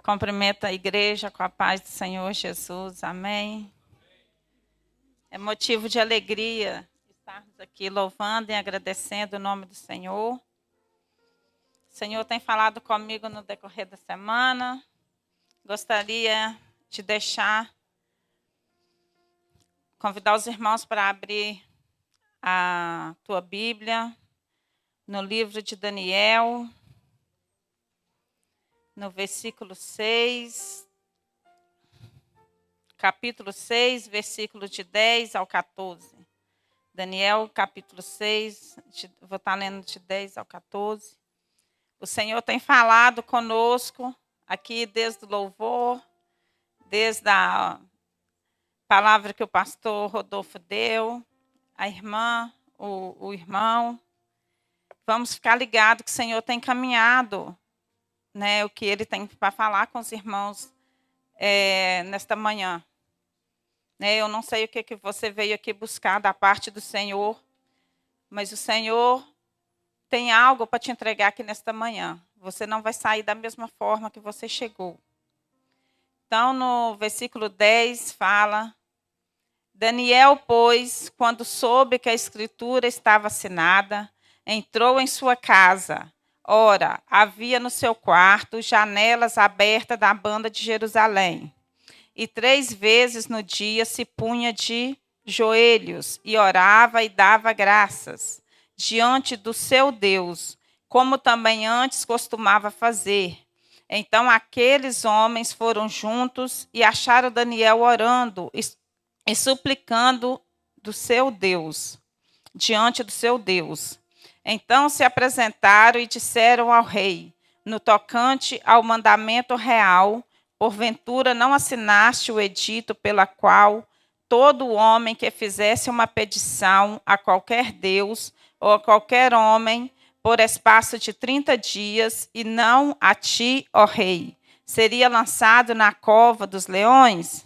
Cumprimento a igreja com a paz do Senhor Jesus. Amém. É motivo de alegria estarmos aqui louvando e agradecendo o nome do Senhor. O Senhor tem falado comigo no decorrer da semana. Gostaria de convidar os irmãos para abrir a tua Bíblia no livro de Daniel, no versículo 6, capítulo 6, versículo de 10 ao 14. Daniel, capítulo 6, vou estar lendo de 10 ao 14. O Senhor tem falado conosco aqui desde o louvor, desde a palavra que o pastor Rodolfo deu, a irmã, o irmão. Vamos ficar ligados que o Senhor tem caminhado, né, o que Ele tem para falar com os irmãos nesta manhã. Eu não sei o que você veio aqui buscar da parte do Senhor, mas o Senhor tem algo para te entregar aqui nesta manhã. Você não vai sair da mesma forma que você chegou. Então, no versículo 10 fala: Daniel, pois, quando soube que a escritura estava assinada, entrou em sua casa. Ora, havia no seu quarto janelas abertas da banda de Jerusalém. E 3 vezes no dia se punha de joelhos e orava e dava graças diante do seu Deus, como também antes costumava fazer. Então aqueles homens foram juntos e acharam Daniel orando e suplicando do seu Deus, diante do seu Deus. Então se apresentaram e disseram ao rei, no tocante ao mandamento real: porventura não assinaste o edito pela qual todo homem que fizesse uma petição a qualquer Deus ou a qualquer homem, por espaço de 30 dias, e não a ti, ó rei, seria lançado na cova dos leões?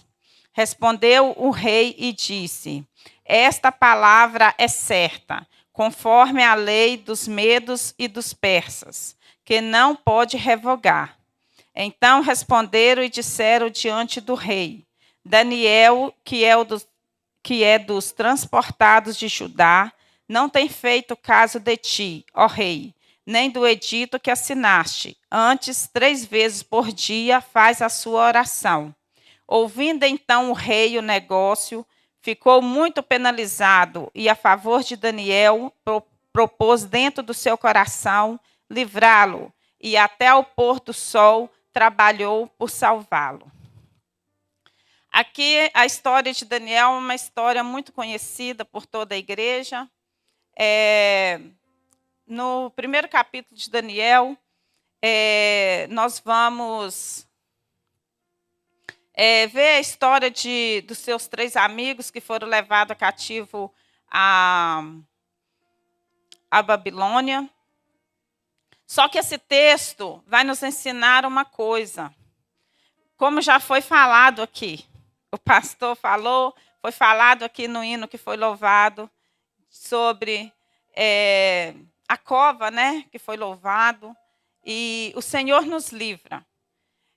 Respondeu o rei e disse: esta palavra é certa, conforme a lei dos medos e dos persas, que não pode revogar. Então responderam e disseram diante do rei: Daniel, que é dos transportados de Judá, não tem feito caso de ti, ó rei, nem do edito que assinaste. Antes, 3 vezes por dia faz a sua oração. Ouvindo então o rei o negócio, ficou muito penalizado e, a favor de Daniel, propôs dentro do seu coração livrá-lo, e até ao pôr do sol trabalhou por salvá-lo. Aqui a história de Daniel é uma história muito conhecida por toda a igreja. No primeiro capítulo de Daniel, nós vamos ver a história dos seus 3 amigos que foram levados cativo à Babilônia. Só que esse texto vai nos ensinar uma coisa. Como já foi falado aqui, o pastor falou, foi falado aqui no hino que foi louvado, sobre a cova, né, que foi louvado, e o Senhor nos livra.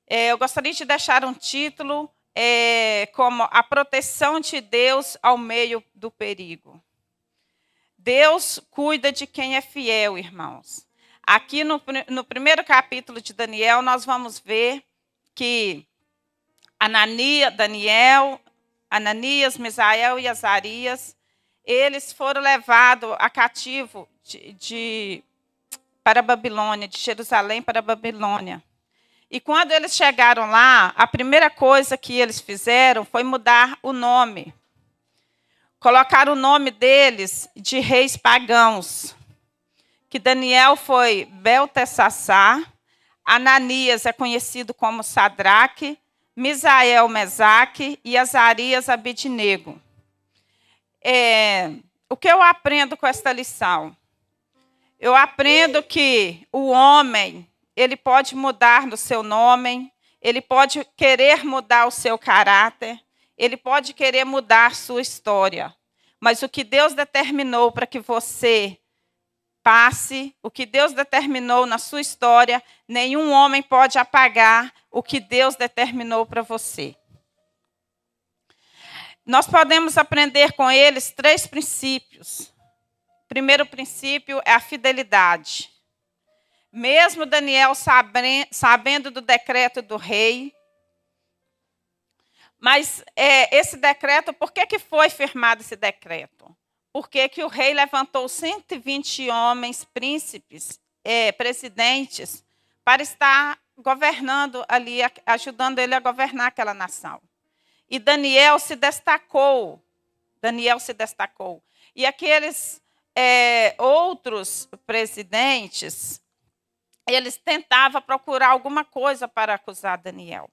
Eu gostaria de deixar um título como A Proteção de Deus ao Meio do Perigo. Deus cuida de quem é fiel, irmãos. Aqui no primeiro capítulo de Daniel, nós vamos ver que Ananias, Misael e Azarias, eles foram levados a cativo para a Babilônia, de Jerusalém para a Babilônia. E quando eles chegaram lá, a primeira coisa que eles fizeram foi mudar o nome. Colocaram o nome deles de reis pagãos. Que Daniel foi Beltessassar, Ananias é conhecido como Sadraque, Misael, Mesaque e Azarias, Abednego. O que eu aprendo com esta lição? Eu aprendo que o homem, ele pode mudar no seu nome, ele pode querer mudar o seu caráter, ele pode querer mudar sua história. Mas o que Deus determinou para que você passe, o que Deus determinou na sua história, nenhum homem pode apagar o que Deus determinou para você. Nós podemos aprender com eles 3 princípios. O primeiro princípio é a fidelidade. Mesmo Daniel sabendo do decreto do rei, mas esse decreto, por que foi firmado esse decreto? Porque que o rei levantou 120 homens, príncipes, presidentes, para estar governando ali, ajudando ele a governar aquela nação. E Daniel se destacou. E aqueles outros presidentes, eles tentavam procurar alguma coisa para acusar Daniel.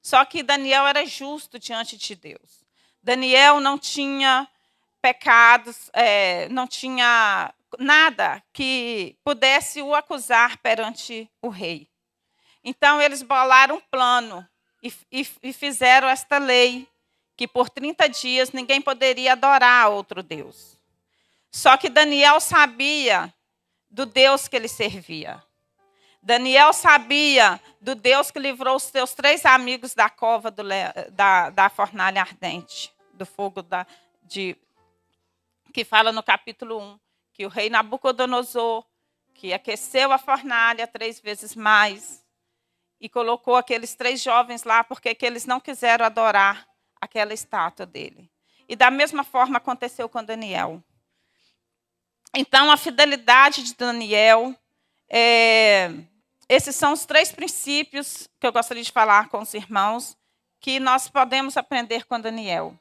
Só que Daniel era justo diante de Deus. Daniel não tinha pecados, não tinha nada que pudesse o acusar perante o rei. Então, eles bolaram um plano e fizeram esta lei, que por 30 dias ninguém poderia adorar outro Deus. Só que Daniel sabia do Deus que ele servia. Daniel sabia do Deus que livrou os seus 3 amigos da cova da fornalha ardente, do fogo que fala no capítulo 1, que o rei Nabucodonosor, que aqueceu a fornalha 3 vezes mais, e colocou aqueles 3 jovens lá, porque que eles não quiseram adorar aquela estátua dele. E da mesma forma aconteceu com Daniel. Então, a fidelidade de Daniel, esses são os 3 princípios que eu gostaria de falar com os irmãos, que nós podemos aprender com Daniel.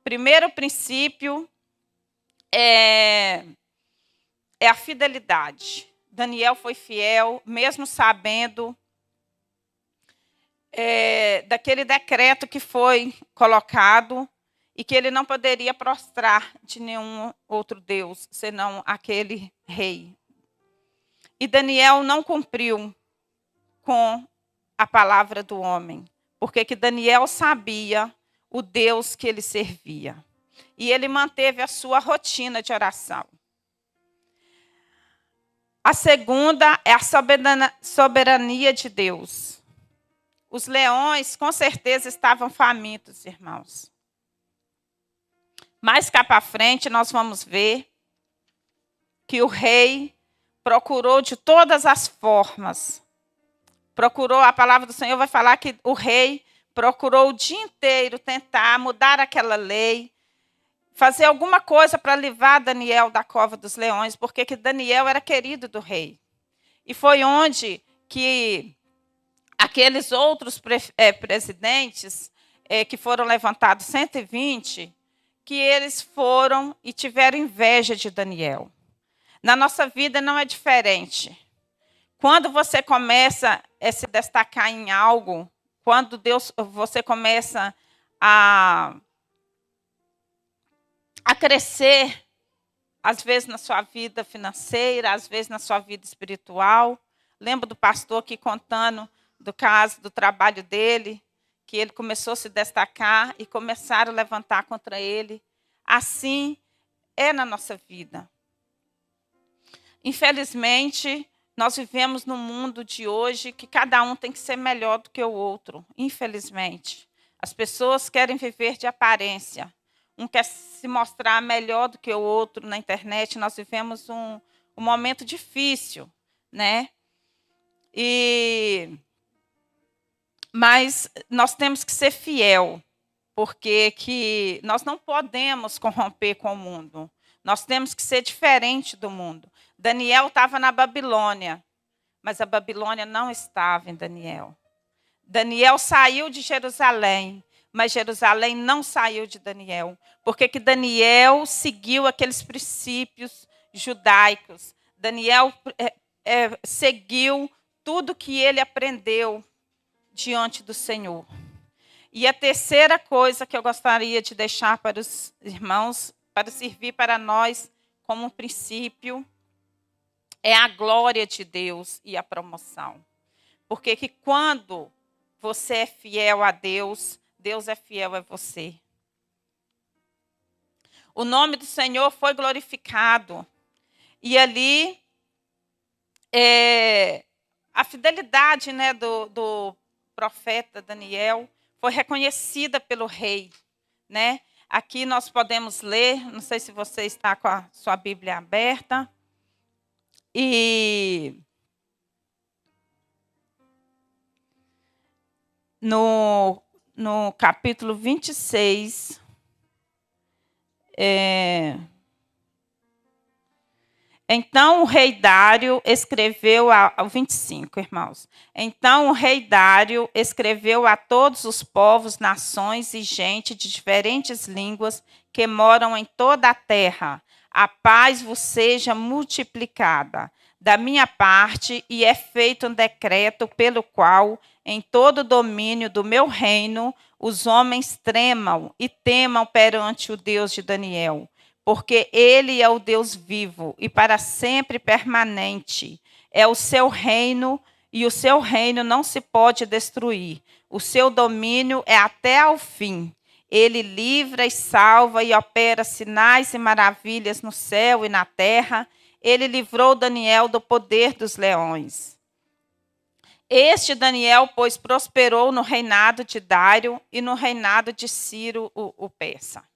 Primeiro princípio é a fidelidade. Daniel foi fiel, mesmo sabendo daquele decreto que foi colocado e que ele não poderia prostrar de nenhum outro Deus, senão aquele rei. E Daniel não cumpriu com a palavra do homem, porque que Daniel sabia o Deus que ele servia. E ele manteve a sua rotina de oração. A segunda é a soberania de Deus. Os leões, com certeza, estavam famintos, irmãos. Mais cá para frente, nós vamos ver que o rei procurou de todas as formas. A palavra do Senhor vai falar que o rei procurou o dia inteiro tentar mudar aquela lei, fazer alguma coisa para livrar Daniel da cova dos leões, porque que Daniel era querido do rei. E foi onde que aqueles outros presidentes, que foram levantados 120, que eles foram e tiveram inveja de Daniel. Na nossa vida não é diferente. Quando você começa a se destacar em algo, quando você começa a crescer, às vezes na sua vida financeira, às vezes na sua vida espiritual. Lembro do pastor aqui contando do caso do trabalho dele, que ele começou a se destacar e começaram a levantar contra ele. Assim é na nossa vida. Infelizmente, nós vivemos num mundo de hoje que cada um tem que ser melhor do que o outro. Infelizmente. As pessoas querem viver de aparência. Um quer se mostrar melhor do que o outro na internet. Nós vivemos um momento difícil, né? Mas nós temos que ser fiel, porque que nós não podemos corromper com o mundo. Nós temos que ser diferente do mundo. Daniel estava na Babilônia, mas a Babilônia não estava em Daniel. Daniel saiu de Jerusalém, mas Jerusalém não saiu de Daniel, porque que Daniel seguiu aqueles princípios judaicos. Daniel seguiu tudo que ele aprendeu diante do Senhor. E a terceira coisa que eu gostaria de deixar para os irmãos, para servir para nós como um princípio, é a glória de Deus e a promoção. Porque que quando você é fiel a Deus, Deus é fiel a você. O nome do Senhor foi glorificado. E ali, a fidelidade, né, do profeta Daniel foi reconhecida pelo rei, né? Aqui nós podemos ler, não sei se você está com a sua Bíblia aberta, e no capítulo 26, então o rei Dário escreveu ao 25, irmãos. Então o rei Dário escreveu a todos os povos, nações e gente de diferentes línguas que moram em toda a terra. A paz vos seja multiplicada. Da minha parte, e é feito um decreto pelo qual, em todo o domínio do meu reino, os homens tremam e temam perante o Deus de Daniel, porque ele é o Deus vivo e para sempre permanente. É o seu reino e o seu reino não se pode destruir. O seu domínio é até ao fim. Ele livra e salva e opera sinais e maravilhas no céu e na terra. Ele livrou Daniel do poder dos leões. Este Daniel, pois, prosperou no reinado de Dário e no reinado de Ciro, o persa.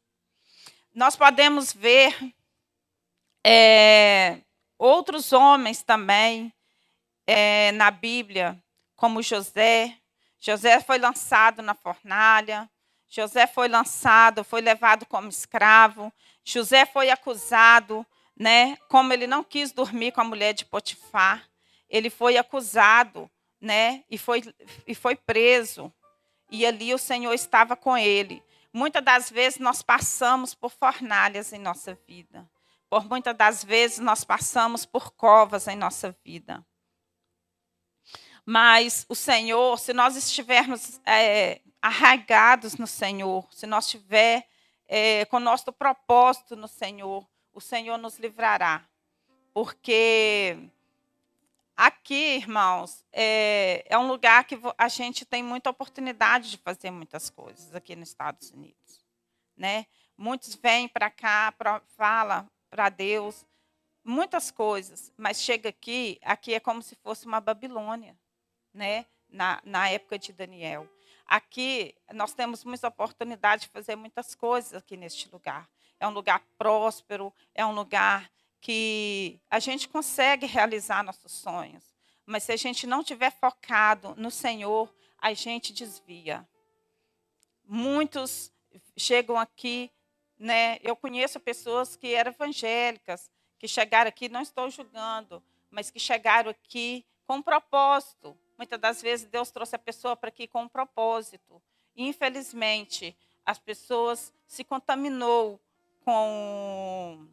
Nós podemos ver outros homens também na Bíblia, como José. José foi lançado na fornalha. José foi lançado, foi levado como escravo. José foi acusado, né? Como ele não quis dormir com a mulher de Potifar, ele foi acusado, né? E foi preso. E ali o Senhor estava com ele. Muitas das vezes nós passamos por fornalhas em nossa vida. Por muitas das vezes nós passamos por covas em nossa vida. Mas o Senhor, se nós estivermos arraigados no Senhor, se nós estivermos com o nosso propósito no Senhor, o Senhor nos livrará. Porque aqui, irmãos, é um lugar que a gente tem muita oportunidade de fazer muitas coisas aqui nos Estados Unidos, né? Muitos vêm para cá, falam para Deus, muitas coisas, mas chega aqui é como se fosse uma Babilônia, né? Na época de Daniel. Aqui nós temos muita oportunidade de fazer muitas coisas aqui neste lugar. É um lugar próspero, é um lugar que a gente consegue realizar nossos sonhos. Mas se a gente não estiver focado no Senhor, a gente desvia. Muitos chegam aqui, né? Eu conheço pessoas que eram evangélicas, que chegaram aqui, não estou julgando, mas que chegaram aqui com um propósito. Muitas das vezes Deus trouxe a pessoa para aqui com um propósito. E, infelizmente, as pessoas se contaminou com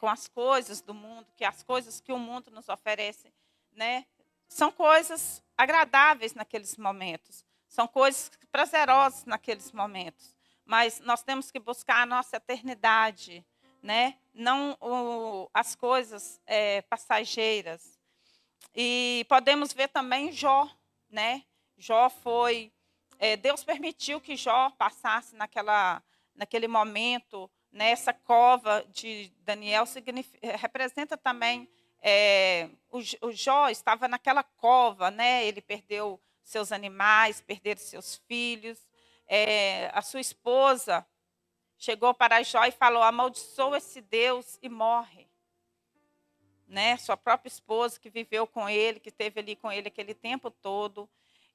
as coisas do mundo, que as coisas que o mundo nos oferece, né, são coisas agradáveis naqueles momentos, são coisas prazerosas naqueles momentos, mas nós temos que buscar a nossa eternidade, né, não as coisas passageiras. E podemos ver também Jó, né? Jó foi, Deus permitiu que Jó passasse naquele momento. Nessa cova de Daniel representa também o Jó estava naquela cova, né? Ele perdeu seus animais, perdeu seus filhos. A sua esposa chegou para Jó e falou: amaldiçoa esse Deus e morre. Né? Sua própria esposa que viveu com ele, que esteve ali com ele aquele tempo todo.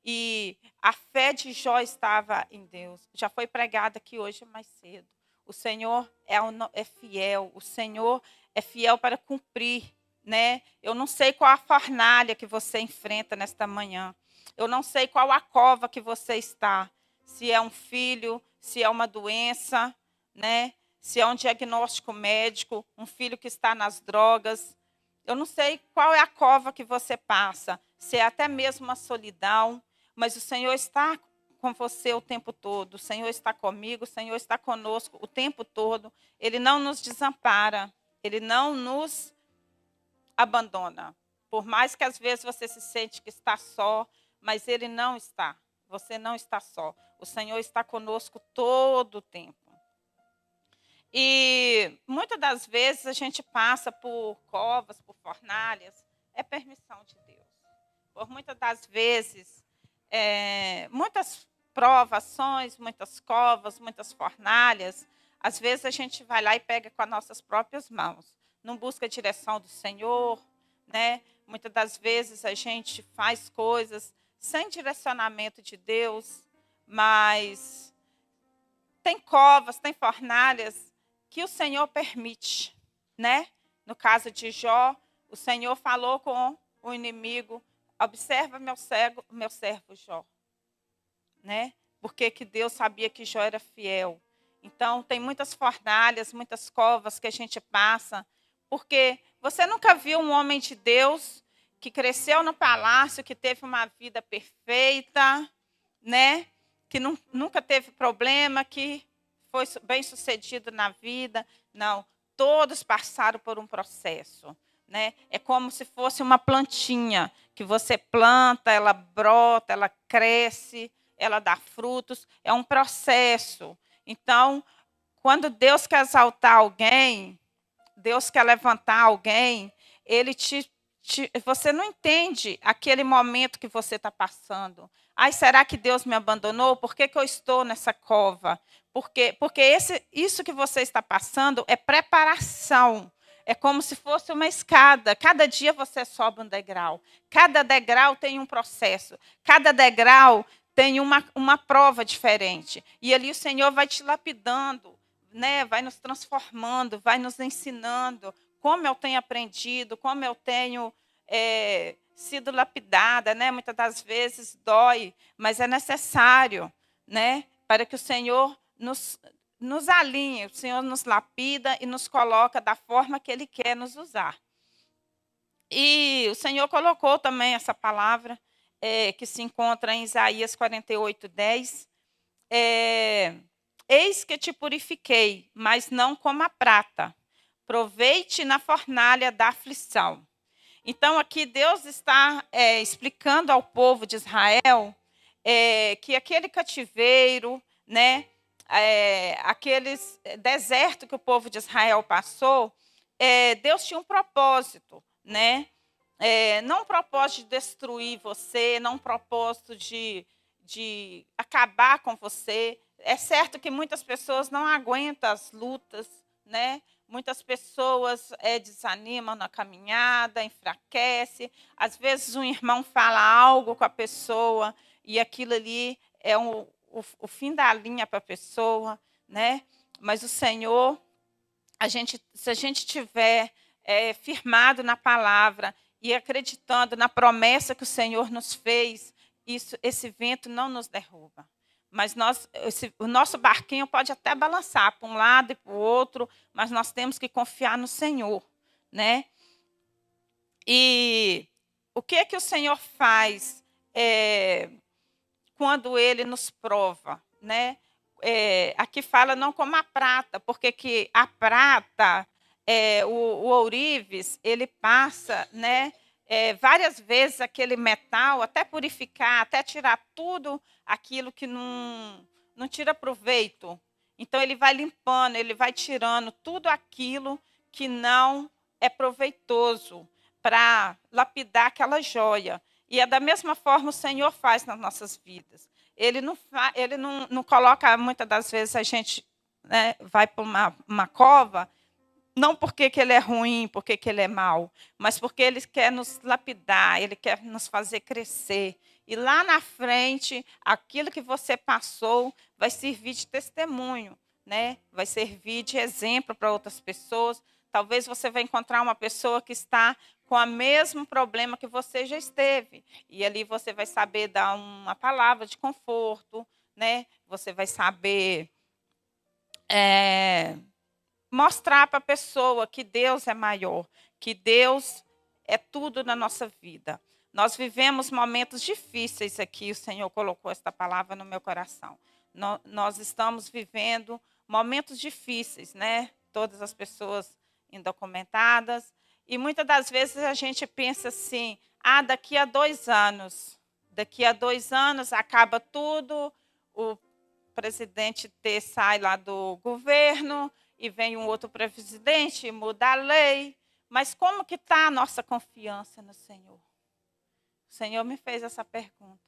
E a fé de Jó estava em Deus. Já foi pregada aqui hoje mais cedo. O Senhor é fiel, o Senhor é fiel para cumprir, né? Eu não sei qual a fornalha que você enfrenta nesta manhã. Eu não sei qual a cova que você está. Se é um filho, se é uma doença, né? Se é um diagnóstico médico, um filho que está nas drogas. Eu não sei qual é a cova que você passa, se é até mesmo uma solidão, mas o Senhor está com você o tempo todo, o Senhor está comigo, o Senhor está conosco o tempo todo. Ele não nos desampara, Ele não nos abandona. Por mais que às vezes você se sente que está só, mas Ele não está. Você não está só. O Senhor está conosco todo o tempo. E muitas das vezes a gente passa por covas, por fornalhas, é permissão de Deus. Por muitas das vezes, muitas provações, muitas covas, muitas fornalhas, às vezes a gente vai lá e pega com as nossas próprias mãos, não busca a direção do Senhor, né? Muitas das vezes a gente faz coisas sem direcionamento de Deus, mas tem covas, tem fornalhas que o Senhor permite, né? No caso de Jó, o Senhor falou com o inimigo: observa meu servo Jó, né? Porque que Deus sabia que Jó era fiel. Então, tem muitas fornalhas, muitas covas que a gente passa, porque você nunca viu um homem de Deus que cresceu no palácio, que teve uma vida perfeita, né? Que nunca teve problema, que foi bem sucedido na vida. Não, todos passaram por um processo, né? É como se fosse uma plantinha que você planta, ela brota, ela cresce, ela dá frutos. É um processo. Então, quando Deus quer exaltar alguém, Deus quer levantar alguém, ele você não entende aquele momento que você está passando. Ai, será que Deus me abandonou? Por que eu estou nessa cova? Porque isso que você está passando é preparação. É como se fosse uma escada. Cada dia você sobe um degrau. Cada degrau tem um processo. Cada degrau tem uma prova diferente. E ali o Senhor vai te lapidando, né? Vai nos transformando, vai nos ensinando como eu tenho aprendido, como eu tenho sido lapidada, né? Muitas das vezes dói, mas é necessário, né? Para que o Senhor nos alinhe, o Senhor nos lapida e nos coloca da forma que Ele quer nos usar. E o Senhor colocou também essa palavra que se encontra em Isaías 48:10. Eis que te purifiquei, mas não como a prata. Provei-te na fornalha da aflição. Então, aqui Deus está explicando ao povo de Israel que aquele cativeiro, né, aqueles deserto que o povo de Israel passou, Deus tinha um propósito, né? Não um propósito de destruir você, não um propósito de acabar com você. É certo que muitas pessoas não aguentam as lutas, né? Muitas pessoas desanimam na caminhada, enfraquece. Às vezes um irmão fala algo com a pessoa e aquilo ali é o fim da linha para a pessoa, né? Mas o Senhor, se a gente tiver firmado na palavra e acreditando na promessa que o Senhor nos fez, esse vento não nos derruba. Mas o nosso barquinho pode até balançar para um lado e para o outro, mas nós temos que confiar no Senhor, né? E o que é que o Senhor faz quando Ele nos prova, né? Aqui fala não como a prata, porque que a prata, o ourives, ele passa, né? Várias vezes aquele metal, até purificar, até tirar tudo aquilo que não tira proveito. Então, ele vai limpando, ele vai tirando tudo aquilo que não é proveitoso para lapidar aquela joia. E é da mesma forma o Senhor faz nas nossas vidas. Ele não coloca, muitas das vezes, a gente, né, vai para uma cova, não porque que ele é ruim, porque que ele é mau, mas porque ele quer nos lapidar, ele quer nos fazer crescer. E lá na frente, aquilo que você passou vai servir de testemunho, né? Vai servir de exemplo para outras pessoas. Talvez você vai encontrar uma pessoa que está com o mesmo problema que você já esteve. E ali você vai saber dar uma palavra de conforto, né? Você vai saber mostrar para a pessoa que Deus é maior, que Deus é tudo na nossa vida. Nós vivemos momentos difíceis aqui, o Senhor colocou esta palavra no meu coração. Nós estamos vivendo momentos difíceis, né? Todas as pessoas indocumentadas. E muitas das vezes a gente pensa assim, daqui a 2 anos acaba tudo, o presidente T sai lá do governo e vem um outro presidente e muda a lei. Mas como que está a nossa confiança no Senhor? O Senhor me fez essa pergunta.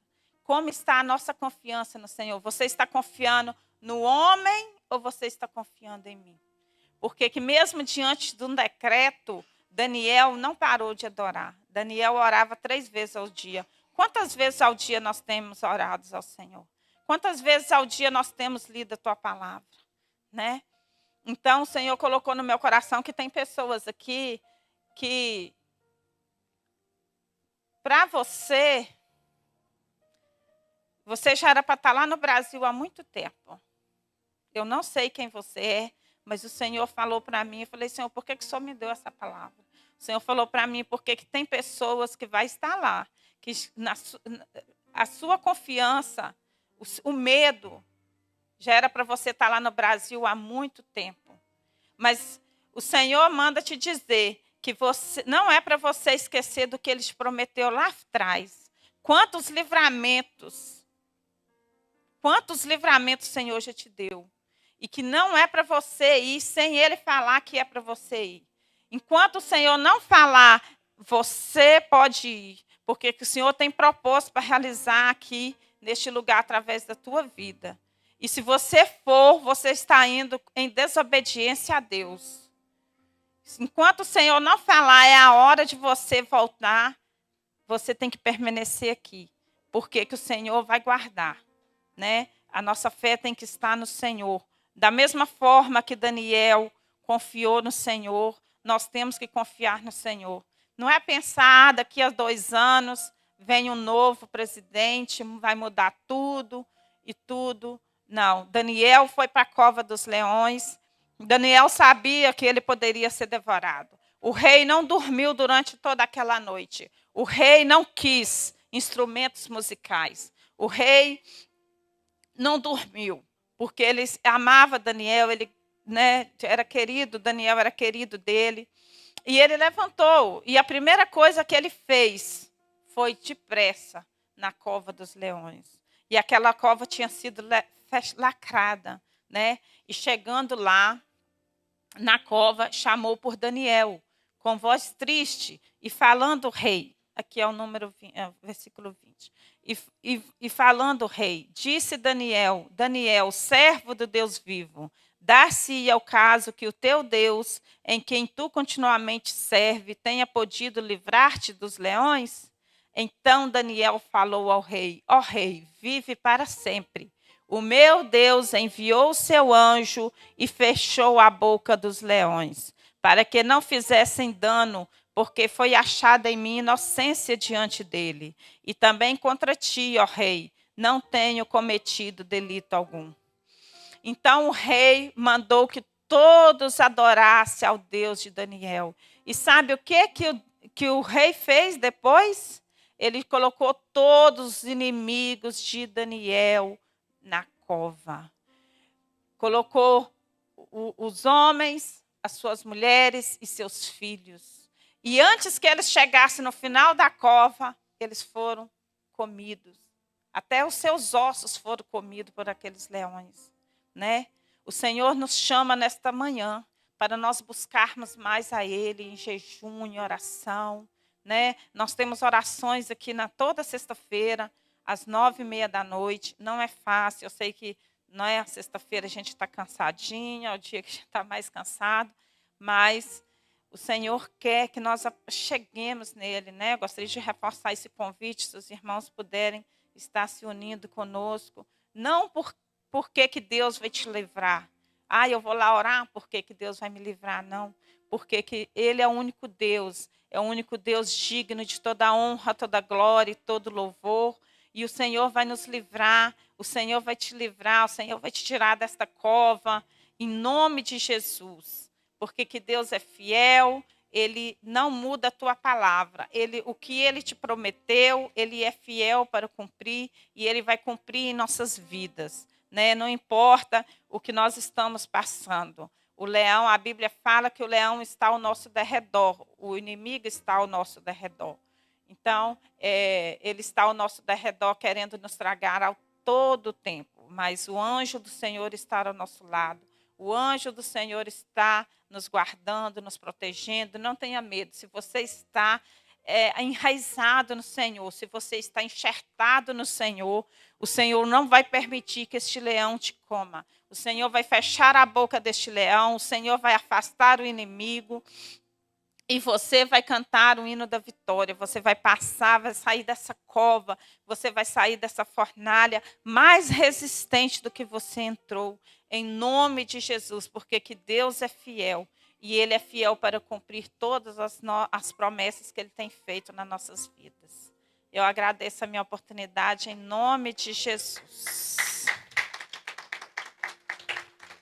Como está a nossa confiança no Senhor? Você está confiando no homem ou você está confiando em mim? Porque que mesmo diante de um decreto, Daniel não parou de adorar. Daniel orava 3 vezes ao dia. Quantas vezes ao dia nós temos orado ao Senhor? Quantas vezes ao dia nós temos lido a tua palavra? Né? Então, o Senhor colocou no meu coração que tem pessoas aqui que, para você já era para estar lá no Brasil há muito tempo. Eu não sei quem você é, mas o Senhor falou para mim, eu falei, Senhor, por que o Senhor me deu essa palavra? O Senhor falou para mim, porque que tem pessoas que vai estar lá, que a sua confiança, o medo, já era para você estar lá no Brasil há muito tempo. Mas o Senhor manda te dizer que você, não é para você esquecer do que Ele te prometeu lá atrás. Quantos livramentos o Senhor já te deu. E que não é para você ir sem Ele falar que é para você ir. Enquanto o Senhor não falar, você pode ir. Porque o Senhor tem propósito para realizar aqui, neste lugar, através da tua vida. E se você for, você está indo em desobediência a Deus. Enquanto o Senhor não falar, é a hora de você voltar, você tem que permanecer aqui. Porque que o Senhor vai guardar. Né? A nossa fé tem que estar no Senhor. Da mesma forma que Daniel confiou no Senhor, nós temos que confiar no Senhor. Não é pensar, daqui a 2 anos vem um novo presidente, vai mudar tudo e tudo. Não, Daniel foi para a cova dos leões. Daniel sabia que ele poderia ser devorado. O rei não dormiu durante toda aquela noite. O rei não quis instrumentos musicais. O rei não dormiu, porque ele amava Daniel, ele, né, era querido, Daniel era querido dele. E ele levantou, e a primeira coisa que ele fez foi depressa na cova dos leões. E aquela cova tinha sido lacrada, né? E chegando lá, na cova, chamou por Daniel, com voz triste, e falando o rei. Aqui é o versículo 20. E falando o rei, disse Daniel, servo do Deus vivo, dar-se-ia o caso que o teu Deus, em quem tu continuamente serve, tenha podido livrar-te dos leões? Então Daniel falou ao rei, ó rei, vive para sempre. O meu Deus enviou o seu anjo e fechou a boca dos leões, para que não fizessem dano, porque foi achada em mim inocência diante dele. E também contra ti, ó rei, não tenho cometido delito algum. Então o rei mandou que todos adorassem ao Deus de Daniel. E sabe o que o rei fez depois? Ele colocou todos os inimigos de Daniel na cova. Colocou os homens, as suas mulheres e seus filhos. E antes que eles chegassem no final da cova, eles foram comidos. Até os seus ossos foram comidos por aqueles leões. Né? O Senhor nos chama nesta manhã para nós buscarmos mais a Ele em jejum, em oração. Né? Nós temos orações aqui toda sexta-feira, às 9h30 da noite. Não é fácil, eu sei que não é sexta-feira, a gente está cansadinho, é o dia que a gente está mais cansado, mas o Senhor quer que nós cheguemos nele, né? Eu gostaria de reforçar esse convite, se os irmãos puderem estar se unindo conosco, não porque que Deus vai te livrar. Eu vou lá orar, porque que Deus vai me livrar? Não, porque que Ele é o único Deus digno de toda honra, toda glória e todo louvor. E o Senhor vai nos livrar, o Senhor vai te livrar, o Senhor vai te tirar desta cova, em nome de Jesus. Porque que Deus é fiel, Ele não muda a tua palavra. O que Ele te prometeu, Ele é fiel para cumprir, e Ele vai cumprir em nossas vidas. Né? Não importa o que nós estamos passando. O leão, a Bíblia fala que o leão está ao nosso derredor, o inimigo está ao nosso derredor. Então, ele está ao nosso derredor querendo nos tragar ao todo o tempo, mas o anjo do Senhor está ao nosso lado, O anjo do Senhor está nos guardando, nos protegendo. Não tenha medo. Se você está enraizado no Senhor, se você está enxertado no Senhor, o Senhor não vai permitir que este leão te coma. O Senhor vai fechar a boca deste leão, o Senhor vai afastar o inimigo. E você vai cantar o hino da vitória, você vai passar, vai sair dessa cova, você vai sair dessa fornalha mais resistente do que você entrou, em nome de Jesus, porque que Deus é fiel e Ele é fiel para cumprir todas as promessas que Ele tem feito nas nossas vidas. Eu agradeço a minha oportunidade em nome de Jesus.